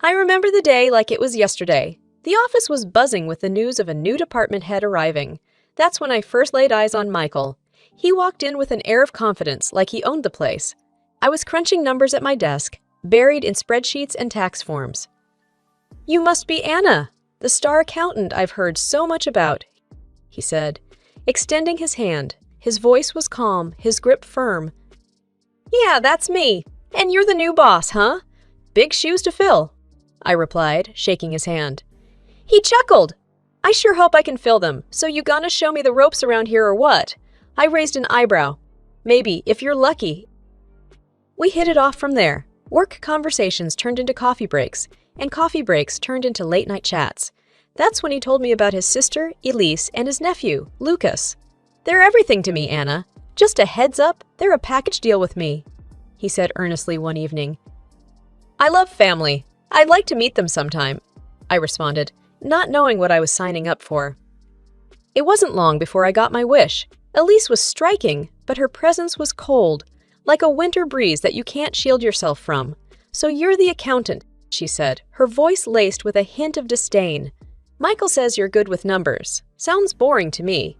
I remember the day like it was yesterday. The office was buzzing with the news of a new department head arriving. That's when I first laid eyes on Michael. He walked in with an air of confidence, like he owned the place. I was crunching numbers at my desk, buried in spreadsheets and tax forms. "You must be Anna, the star accountant I've heard so much about," he said, extending his hand. His voice was calm, his grip firm. "Yeah, that's me. And you're the new boss, huh? Big shoes to fill," I replied, shaking his hand. He chuckled. "I sure hope I can fill them. So you gonna show me the ropes around here or what?" I raised an eyebrow. "Maybe, if you're lucky." We hit it off from there. Work conversations turned into coffee breaks, and coffee breaks turned into late-night chats. That's when he told me about his sister, Elise, and his nephew, Lucas. "They're everything to me, Anna. Just a heads up, they're a package deal with me," he said earnestly one evening. "I love family. I'd like to meet them sometime," I responded, not knowing what I was signing up for. It wasn't long before I got my wish. Elise was striking, but her presence was cold, like a winter breeze that you can't shield yourself from. "So you're the accountant," she said, her voice laced with a hint of disdain. "Michael says you're good with numbers. Sounds boring to me."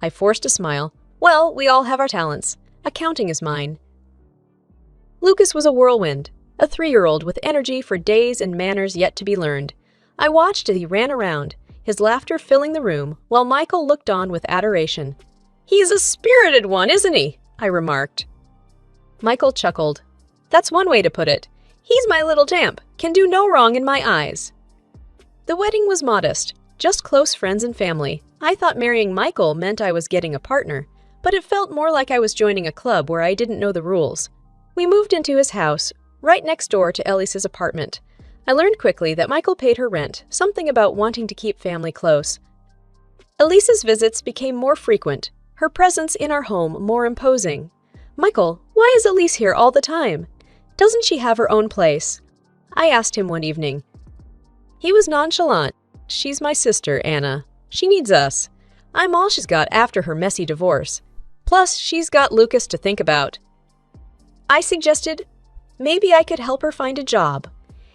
I forced a smile. "Well, we all have our talents. Accounting is mine." Lucas was a whirlwind, a 3-year-old with energy for days and manners yet to be learned. I watched as he ran around, his laughter filling the room, while Michael looked on with adoration. "He's a spirited one, isn't he?" I remarked. Michael chuckled. "That's one way to put it. He's my little champ, can do no wrong in my eyes." The wedding was modest, just close friends and family. I thought marrying Michael meant I was getting a partner, but it felt more like I was joining a club where I didn't know the rules. We moved into his house, right next door to Elise's apartment. I learned quickly that Michael paid her rent, something about wanting to keep family close. Elise's visits became more frequent, her presence in our home more imposing. "Michael, why is Elise here all the time? Doesn't she have her own place?" I asked him one evening. He was nonchalant. "She's my sister, Anna. She needs us. I'm all she's got after her messy divorce. Plus, she's got Lucas to think about." I suggested, maybe I could help her find a job.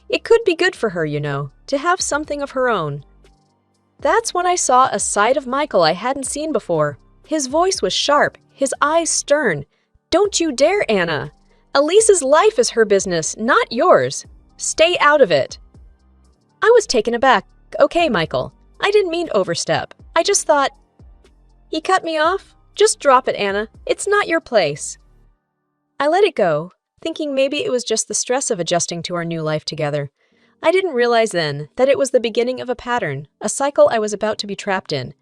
It could be good for her, to have something of her own. That's when I saw a side of Michael I hadn't seen before. His voice was sharp, his eyes stern. "Don't you dare, Anna. Elise's life is her business, not yours. Stay out of it." I was taken aback. "Okay, Michael. I didn't mean to overstep. I just thought—" He cut me off. "Just drop it, Anna. It's not your place." I let it go, thinking maybe it was just the stress of adjusting to our new life together. I didn't realize then that it was the beginning of a pattern, a cycle I was about to be trapped in.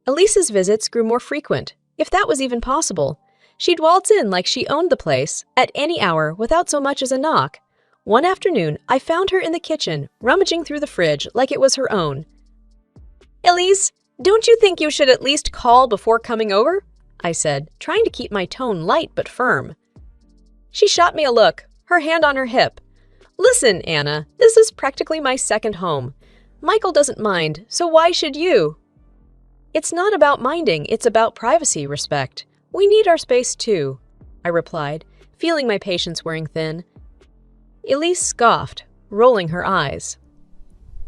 Elise's visits grew more frequent, if that was even possible. She'd waltz in like she owned the place, at any hour, without so much as a knock. One afternoon, I found her in the kitchen, rummaging through the fridge like it was her own. "Elise, don't you think you should at least call before coming over?" I said, trying to keep my tone light but firm. She shot me a look, her hand on her hip. "Listen, Anna, this is practically my second home. Michael doesn't mind, so why should you?" "It's not about minding, it's about privacy, respect. We need our space too," I replied, feeling my patience wearing thin. Elise scoffed, rolling her eyes.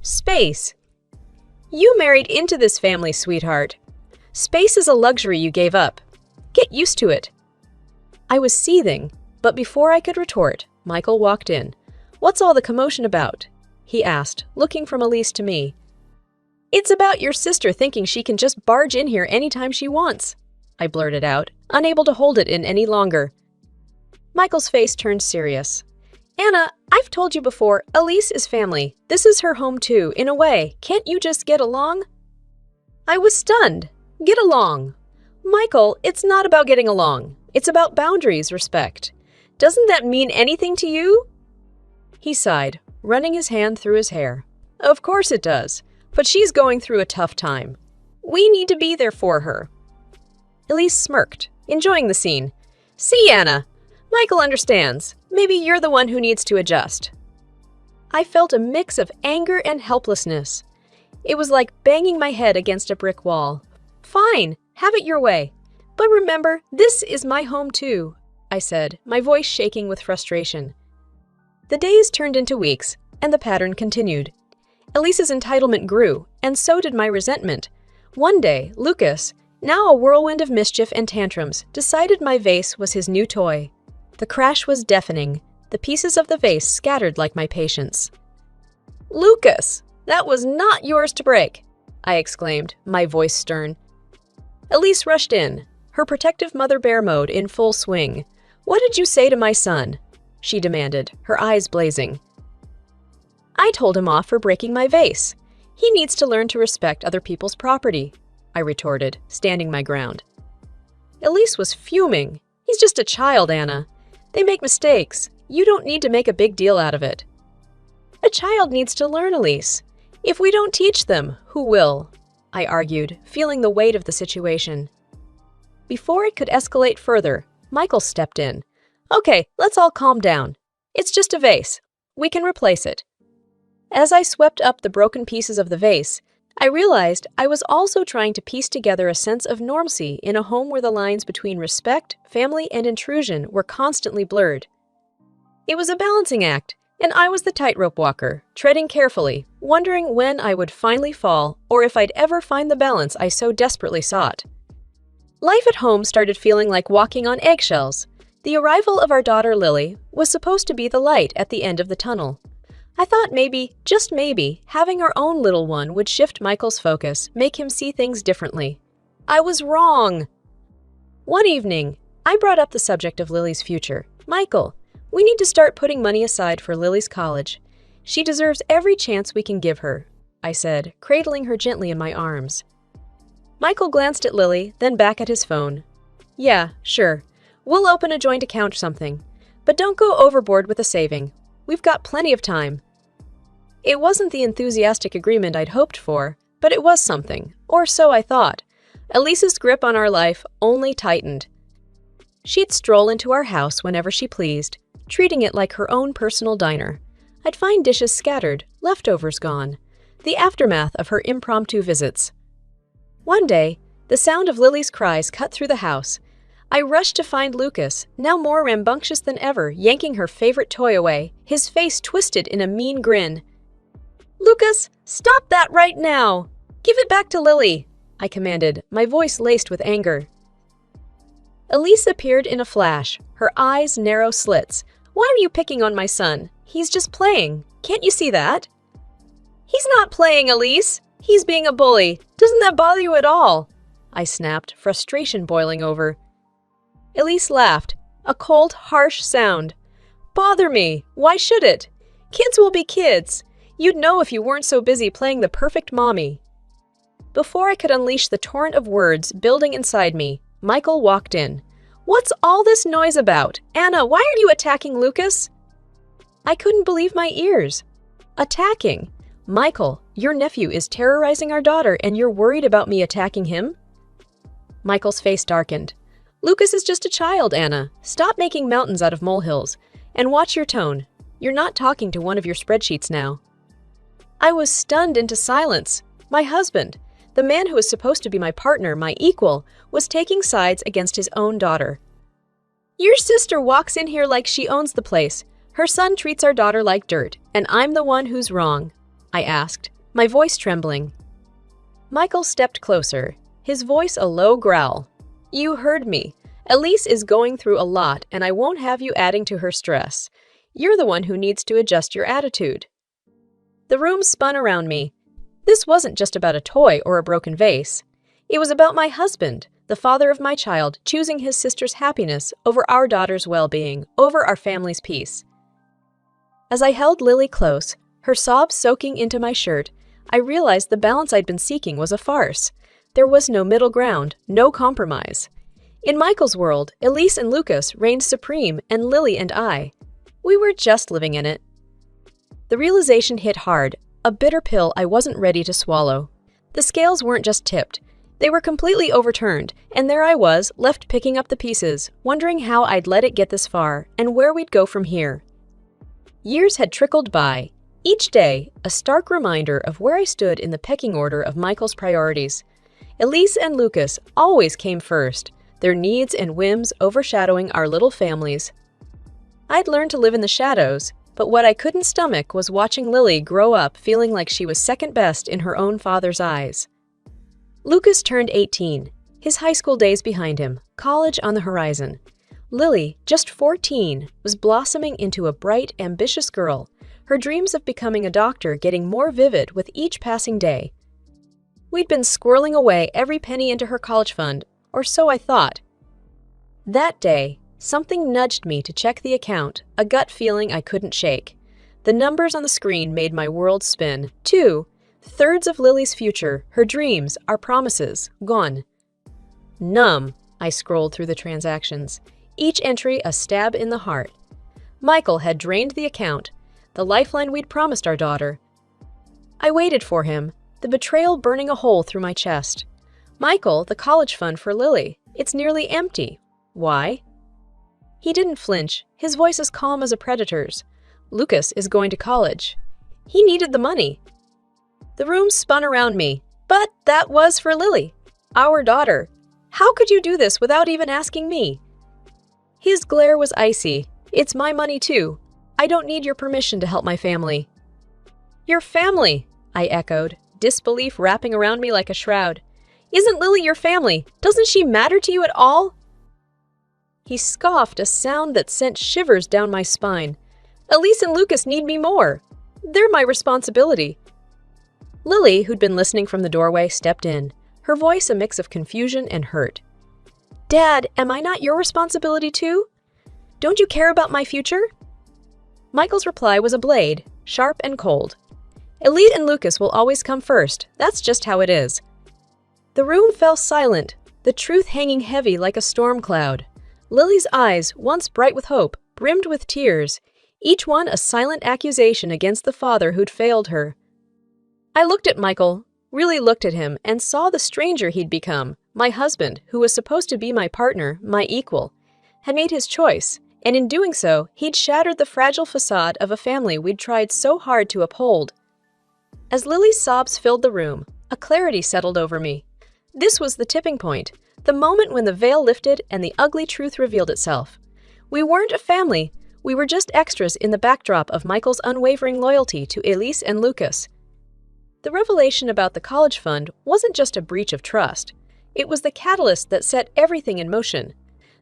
"Space? You married into this family, sweetheart. Space is a luxury you gave up. Get used to it." I was seething, but before I could retort, Michael walked in. "What's all the commotion about?" he asked, looking from Elise to me. "It's about your sister thinking she can just barge in here anytime she wants," I blurted out, unable to hold it in any longer. Michael's face turned serious. "Anna, I've told you before, Elise is family. This is her home too, in a way. Can't you just get along?" I was stunned. Get along? Michael, it's not about getting along. It's about boundaries, respect. Doesn't that mean anything to you? He sighed, running his hand through his hair. "Of course it does, but she's going through a tough time. We need to be there for her." Elise smirked, enjoying the scene. "See, Anna, Michael understands. Maybe you're the one who needs to adjust." I felt a mix of anger and helplessness. It was like banging my head against a brick wall. "Fine, have it your way. But remember, this is my home too," I said, my voice shaking with frustration. The days turned into weeks. and the pattern continued. Elise's entitlement grew, and so did my resentment. One day, Lucas, now a whirlwind of mischief and tantrums, decided my vase was his new toy. The crash was deafening, the pieces of the vase scattered like my patience. "Lucas, that was not yours to break!" I exclaimed, my voice stern. Elise rushed in, her protective mother bear mode in full swing. "What did you say to my son?" she demanded, her eyes blazing. "I told him off for breaking my vase. He needs to learn to respect other people's property," I retorted, standing my ground. Elise was fuming. "He's just a child, Anna. They make mistakes. You don't need to make a big deal out of it." "A child needs to learn, Elise. If we don't teach them, who will?" I argued, feeling the weight of the situation. Before it could escalate further, Michael stepped in. "Okay, let's all calm down. It's just a vase. We can replace it." As I swept up the broken pieces of the vase, I realized I was also trying to piece together a sense of normalcy in a home where the lines between respect, family, and intrusion were constantly blurred. It was a balancing act, and I was the tightrope walker, treading carefully, wondering when I would finally fall or if I'd ever find the balance I so desperately sought. Life at home started feeling like walking on eggshells. The arrival of our daughter Lily was supposed to be the light at the end of the tunnel. I thought maybe, just maybe, having our own little one would shift Michael's focus, make him see things differently. I was wrong! One evening, I brought up the subject of Lily's future. "Michael, we need to start putting money aside for Lily's college. She deserves every chance we can give her," I said, cradling her gently in my arms. Michael glanced at Lily, then back at his phone. "Yeah, sure. We'll open a joint account or something. But don't go overboard with the saving. We've got plenty of time." It wasn't the enthusiastic agreement I'd hoped for, but it was something, or so I thought. Elise's grip on our life only tightened. She'd stroll into our house whenever she pleased, treating it like her own personal diner. I'd find dishes scattered, leftovers gone, the aftermath of her impromptu visits. One day, the sound of Lily's cries cut through the house. I rushed to find Lucas, now more rambunctious than ever, yanking her favorite toy away, his face twisted in a mean grin. "Lucas, stop that right now! Give it back to Lily!" I commanded, my voice laced with anger. Elise appeared in a flash, her eyes narrow slits. "Why are you picking on my son? He's just playing. Can't you see that?" "He's not playing, Elise! He's being a bully. Doesn't that bother you at all?" I snapped, frustration boiling over. Elise laughed, a cold, harsh sound. "Bother me? Why should it? Kids will be kids. You'd know if you weren't so busy playing the perfect mommy." Before I could unleash the torrent of words building inside me, Michael walked in. "What's all this noise about? Anna, why are you attacking Lucas?" I couldn't believe my ears. Attacking? "Michael, your nephew is terrorizing our daughter and you're worried about me attacking him?" Michael's face darkened. "Lucas is just a child, Anna. Stop making mountains out of molehills. And watch your tone. You're not talking to one of your spreadsheets now." I was stunned into silence. My husband, the man who was supposed to be my partner, my equal, was taking sides against his own daughter. "Your sister walks in here like she owns the place. Her son treats our daughter like dirt, and I'm the one who's wrong," I asked, my voice trembling. Michael stepped closer, his voice a low growl. "You heard me. Elise is going through a lot, and I won't have you adding to her stress. You're the one who needs to adjust your attitude." The room spun around me. This wasn't just about a toy or a broken vase. It was about my husband, the father of my child, choosing his sister's happiness over our daughter's well-being, over our family's peace. As I held Lily close, her sobs soaking into my shirt, I realized the balance I'd been seeking was a farce. There was no middle ground, no compromise. In Michael's world, Elise and Lucas reigned supreme, and Lily and I. We were just living in it. The realization hit hard, a bitter pill I wasn't ready to swallow. The scales weren't just tipped. They were completely overturned, and there I was, left picking up the pieces, wondering how I'd let it get this far, and where we'd go from here. Years had trickled by, each day a stark reminder of where I stood in the pecking order of Michael's priorities. Elise and Lucas always came first, their needs and whims overshadowing our little families. I'd learned to live in the shadows, But what I couldn't stomach was watching Lily grow up feeling like she was second best in her own father's eyes. Lucas turned 18, his high school days behind him, college on the horizon. Lily, just 14, was blossoming into a bright, ambitious girl, her dreams of becoming a doctor getting more vivid with each passing day. We'd been squirreling away every penny into her college fund, or so I thought. That day, something nudged me to check the account, a gut feeling I couldn't shake. The numbers on the screen made my world spin. 2/3 of Lily's future, her dreams, our promises, gone. Numb, I scrolled through the transactions, each entry a stab in the heart. Michael had drained the account, the lifeline we'd promised our daughter. I waited for him, the betrayal burning a hole through my chest. Michael, the college fund for Lily, it's nearly empty. Why? He didn't flinch, his voice as calm as a predator's. Lucas is going to college. He needed the money. The room spun around me. But that was for Lily, our daughter. How could you do this without even asking me? His glare was icy. It's my money too. I don't need your permission to help my family. Your family, I echoed, disbelief wrapping around me like a shroud. Isn't Lily your family? Doesn't she matter to you at all? He scoffed, a sound that sent shivers down my spine. Elise and Lucas need me more. They're my responsibility. Lily, who'd been listening from the doorway, stepped in, her voice a mix of confusion and hurt. Dad, am I not your responsibility too? Don't you care about my future? Michael's reply was a blade, sharp and cold. Elise and Lucas will always come first. That's just how it is. The room fell silent, the truth hanging heavy like a storm cloud. Lily's eyes, once bright with hope, brimmed with tears, each one a silent accusation against the father who'd failed her. I looked at Michael, really looked at him, and saw the stranger he'd become. My husband, who was supposed to be my partner, my equal, had made his choice, and in doing so, he'd shattered the fragile facade of a family we'd tried so hard to uphold. As Lily's sobs filled the room, a clarity settled over me. This was the tipping point, the moment when the veil lifted and the ugly truth revealed itself. We weren't a family, we were just extras in the backdrop of Michael's unwavering loyalty to Elise and Lucas. The revelation about the college fund wasn't just a breach of trust. It was the catalyst that set everything in motion.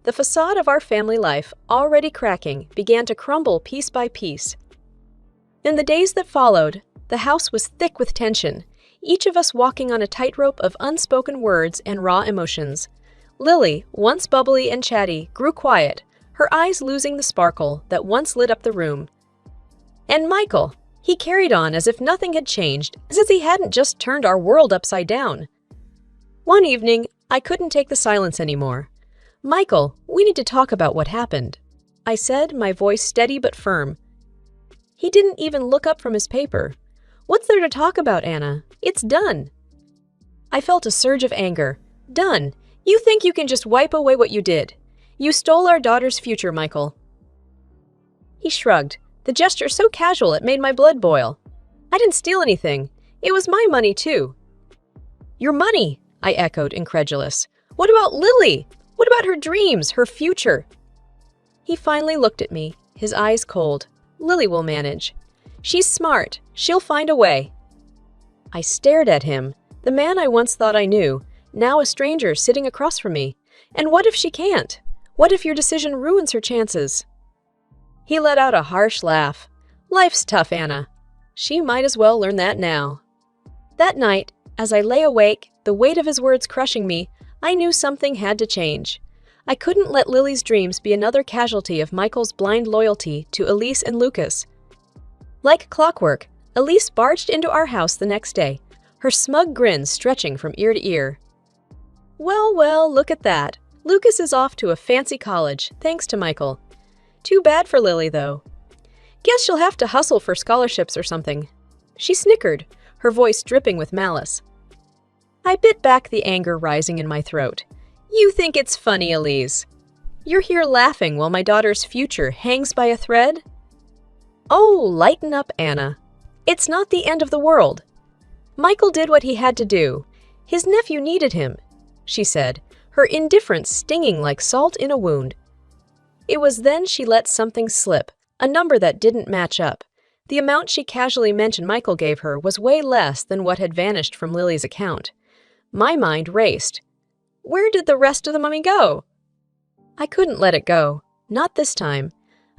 The facade of our family life, already cracking, began to crumble piece by piece. In the days that followed, the house was thick with tension, each of us walking on a tightrope of unspoken words and raw emotions. Lily, once bubbly and chatty, grew quiet, her eyes losing the sparkle that once lit up the room. And Michael, he carried on as if nothing had changed, as if he hadn't just turned our world upside down. One evening, I couldn't take the silence anymore. Michael, we need to talk about what happened, I said, my voice steady but firm. He didn't even look up from his paper. What's there to talk about, Anna? It's done. I felt a surge of anger. Done. You think you can just wipe away what you did. You stole our daughter's future, Michael. He shrugged, the gesture so casual it made my blood boil. I didn't steal anything. It was my money, too. Your money, I echoed, incredulous. What about Lily? What about her dreams, her future? He finally looked at me, his eyes cold. Lily will manage. She's smart. She'll find a way. I stared at him, the man I once thought I knew, now a stranger sitting across from me. And what if she can't? What if your decision ruins her chances? He let out a harsh laugh. Life's tough, Anna. She might as well learn that now. That night, as I lay awake, the weight of his words crushing me, I knew something had to change. I couldn't let Lily's dreams be another casualty of Michael's blind loyalty to Elise and Lucas. Like clockwork, Elise barged into our house the next day, her smug grin stretching from ear to ear. Well, well, look at that. Lucas is off to a fancy college, thanks to Michael. Too bad for Lily, though. Guess she'll have to hustle for scholarships or something. She snickered, her voice dripping with malice. I bit back the anger rising in my throat. You think it's funny, Elise. You're here laughing while my daughter's future hangs by a thread? Oh, lighten up, Anna. It's not the end of the world. Michael did what he had to do. His nephew needed him, she said, her indifference stinging like salt in a wound. It was then she let something slip, a number that didn't match up. The amount she casually mentioned Michael gave her was way less than what had vanished from Lily's account. My mind raced. Where did the rest of the money go? I couldn't let it go. Not this time.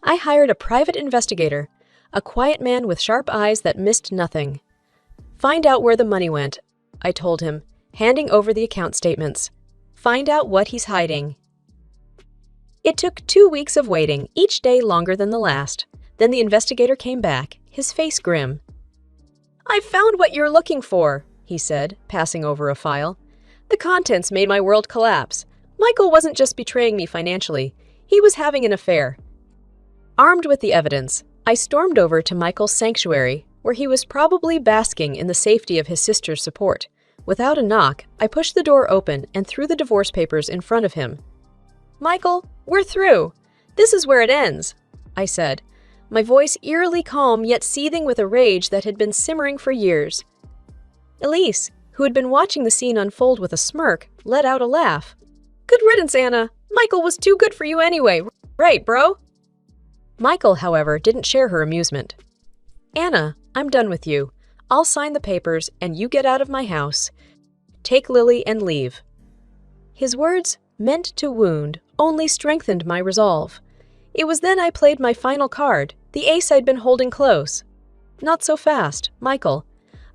I hired a private investigator, a quiet man with sharp eyes that missed nothing. Find out where the money went, I told him, handing over the account statements. Find out what he's hiding. It took 2 weeks of waiting, each day longer than the last. Then the investigator came back, his face grim. "I've found what you're looking for," he said, passing over a file. "The contents made my world collapse. Michael wasn't just betraying me financially. He was having an affair." Armed with the evidence, I stormed over to Michael's sanctuary, where he was probably basking in the safety of his sister's support. Without a knock, I pushed the door open and threw the divorce papers in front of him. "Michael, we're through. This is where it ends," I said, my voice eerily calm yet seething with a rage that had been simmering for years. Elise, who had been watching the scene unfold with a smirk, let out a laugh. "Good riddance, Anna. Michael was too good for you anyway, right, bro?" Michael, however, didn't share her amusement. "Anna, I'm done with you. I'll sign the papers and you get out of my house. Take Lily and leave." His words, meant to wound, only strengthened my resolve. It was then I played my final card, the ace I'd been holding close. "Not so fast, Michael.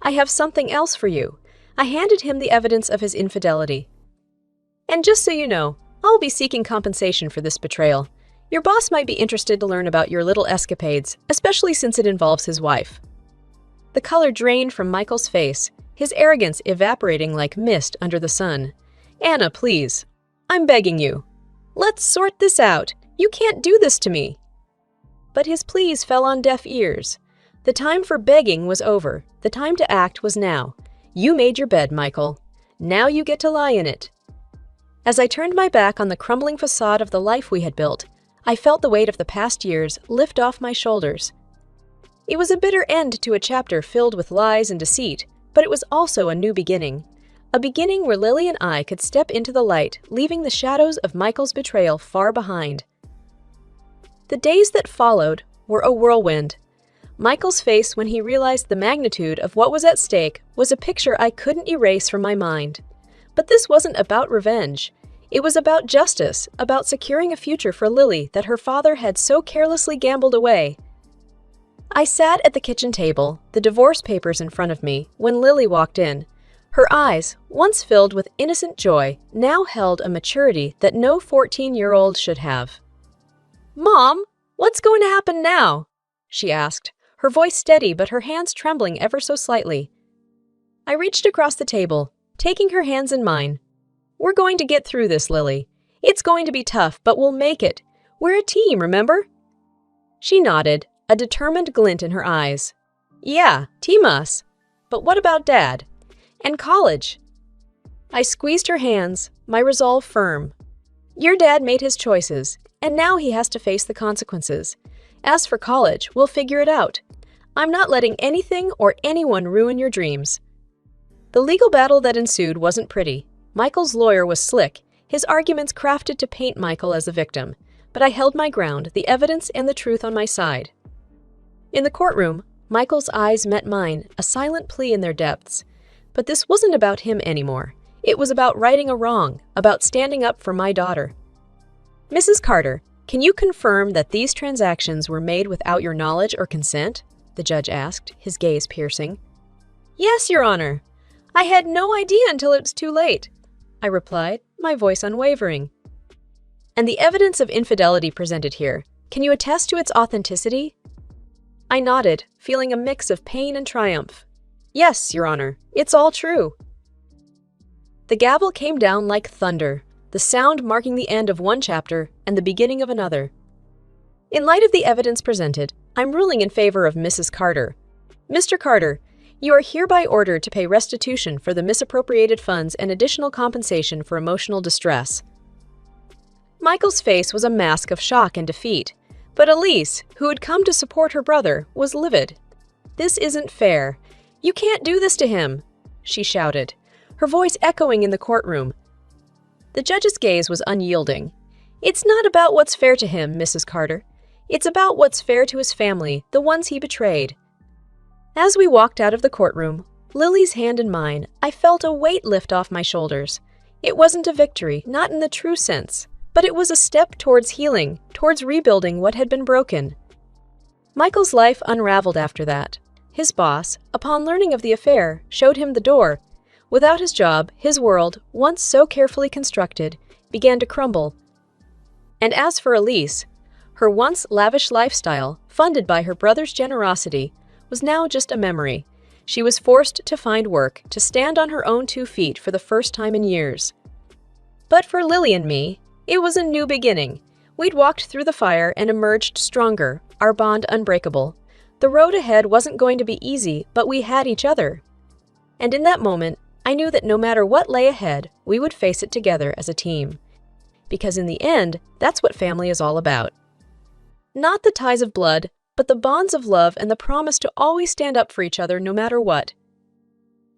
I have something else for you." I handed him the evidence of his infidelity. "And just so you know, I'll be seeking compensation for this betrayal. Your boss might be interested to learn about your little escapades, especially since it involves his wife." The color drained from Michael's face, his arrogance evaporating like mist under the sun. "Anna, please. I'm begging you. Let's sort this out. You can't do this to me." But his pleas fell on deaf ears. The time for begging was over. The time to act was now. You made your bed, Michael. Now you get to lie in it. As I turned my back on the crumbling facade of the life we had built, I felt the weight of the past years lift off my shoulders. It was a bitter end to a chapter filled with lies and deceit, but it was also a new beginning. A beginning where Lily and I could step into the light, leaving the shadows of Michael's betrayal far behind. The days that followed were a whirlwind. Michael's face when he realized the magnitude of what was at stake was a picture I couldn't erase from my mind. But this wasn't about revenge. It was about justice, about securing a future for Lily that her father had so carelessly gambled away. I sat at the kitchen table, the divorce papers in front of me, when Lily walked in. Her eyes, once filled with innocent joy, now held a maturity that no 14-year-old should have. "Mom, what's going to happen now?" she asked, her voice steady but her hands trembling ever so slightly. I reached across the table, taking her hands in mine. "We're going to get through this, Lily. It's going to be tough, but we'll make it. We're a team, remember?" She nodded, a determined glint in her eyes. "Yeah, team us. But what about Dad? And college?" I squeezed her hands, my resolve firm. "Your dad made his choices, and now he has to face the consequences. As for college, we'll figure it out. I'm not letting anything or anyone ruin your dreams." The legal battle that ensued wasn't pretty. Michael's lawyer was slick, his arguments crafted to paint Michael as a victim. But I held my ground, the evidence and the truth on my side. In the courtroom, Michael's eyes met mine, a silent plea in their depths. But this wasn't about him anymore. It was about righting a wrong, about standing up for my daughter. "Mrs. Carter, can you confirm that these transactions were made without your knowledge or consent?" the judge asked, his gaze piercing. "Yes, Your Honor. I had no idea until it was too late," I replied, my voice unwavering. "And the evidence of infidelity presented here, can you attest to its authenticity?" I nodded, feeling a mix of pain and triumph. "Yes, Your Honor, it's all true." The gavel came down like thunder, the sound marking the end of one chapter and the beginning of another. "In light of the evidence presented, I'm ruling in favor of Mrs. Carter. Mr. Carter, you are hereby ordered to pay restitution for the misappropriated funds and additional compensation for emotional distress." Michael's face was a mask of shock and defeat, but Elise, who had come to support her brother, was livid. "This isn't fair. You can't do this to him," she shouted, her voice echoing in the courtroom. The judge's gaze was unyielding. "It's not about what's fair to him, Mrs. Carter. It's about what's fair to his family, the ones he betrayed. As we walked out of the courtroom, Lily's hand in mine, I felt a weight lift off my shoulders. It wasn't a victory, not in the true sense, but it was a step towards healing, towards rebuilding what had been broken. Michael's life unraveled after that. His boss, upon learning of the affair, showed him the door. Without his job, his world, once so carefully constructed, began to crumble. And as for Elise, her once lavish lifestyle, funded by her brother's generosity, was now just a memory. She was forced to find work, to stand on her own 2 feet for the first time in years. But for Lily and me, it was a new beginning. We'd walked through the fire and emerged stronger, our bond unbreakable. The road ahead wasn't going to be easy, but we had each other. And in that moment, I knew that no matter what lay ahead, we would face it together as a team. Because in the end, that's what family is all about. Not the ties of blood, but the bonds of love and the promise to always stand up for each other no matter what.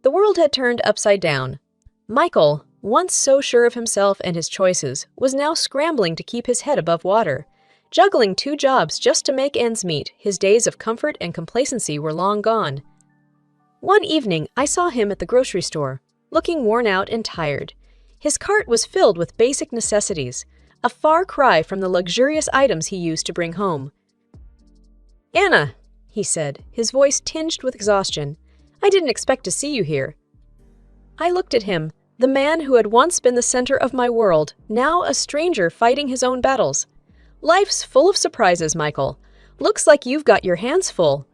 The world had turned upside down. Michael, once so sure of himself and his choices, was now scrambling to keep his head above water. Juggling 2 jobs just to make ends meet, his days of comfort and complacency were long gone. One evening, I saw him at the grocery store, looking worn out and tired. His cart was filled with basic necessities, a far cry from the luxurious items he used to bring home. "Anna," he said, his voice tinged with exhaustion, "I didn't expect to see you here." I looked at him, the man who had once been the center of my world, now a stranger fighting his own battles. "Life's full of surprises, Michael. Looks like you've got your hands full."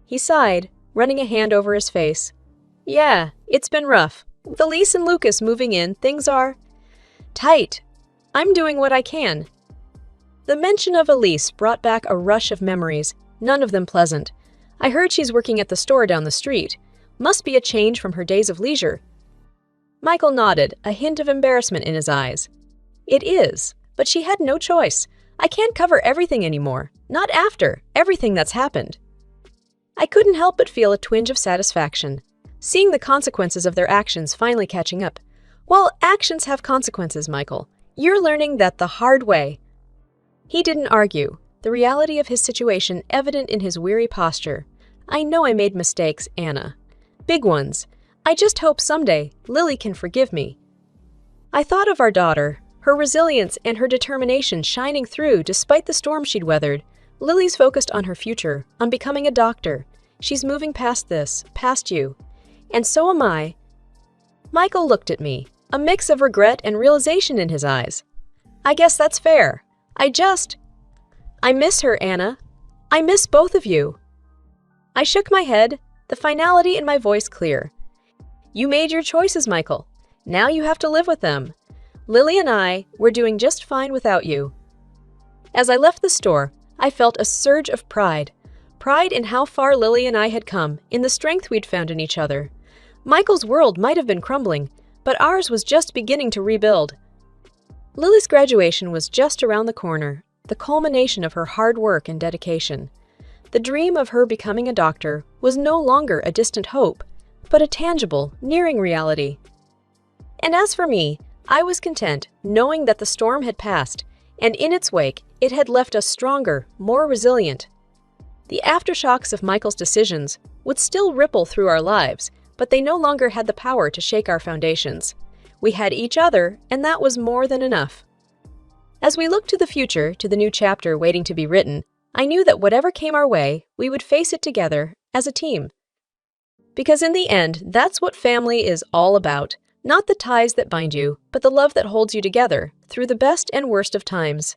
He sighed, running a hand over his face. "Yeah, it's been rough. With Elise and Lucas moving in, things are tight. I'm doing what I can." The mention of Elise brought back a rush of memories, none of them pleasant. I heard she's working at the store down the street. Must be a change from her days of leisure. Michael nodded, a hint of embarrassment in his eyes. "It is, but she had no choice. I can't cover everything anymore, not after everything that's happened." I couldn't help but feel a twinge of satisfaction, seeing the consequences of their actions finally catching up. Well, actions have consequences, Michael. You're learning that the hard way. He didn't argue, the reality of his situation evident in his weary posture. "I know I made mistakes, Anna. Big ones. I just hope someday Lily can forgive me." I thought of our daughter, her resilience and her determination shining through despite the storm she'd weathered. Lily's focused on her future, on becoming a doctor. She's moving past this, past you. And so am I. Michael looked at me, a mix of regret and realization in his eyes. "I guess that's fair. I miss her, Anna. I miss both of you." I shook my head, the finality in my voice clear. "You made your choices, Michael. Now you have to live with them. Lily and I, we're doing just fine without you." As I left the store, I felt a surge of pride. Pride in how far Lily and I had come, in the strength we'd found in each other. Michael's world might have been crumbling, but ours was just beginning to rebuild. Lily's graduation was just around the corner, the culmination of her hard work and dedication. The dream of her becoming a doctor was no longer a distant hope, but a tangible, nearing reality. And as for me, I was content knowing that the storm had passed, and in its wake, it had left us stronger, more resilient. The aftershocks of Michael's decisions would still ripple through our lives, but they no longer had the power to shake our foundations. We had each other, and that was more than enough. As we looked to the future, to the new chapter waiting to be written, I knew that whatever came our way, we would face it together, as a team. Because in the end, that's what family is all about. Not the ties that bind you, but the love that holds you together, through the best and worst of times.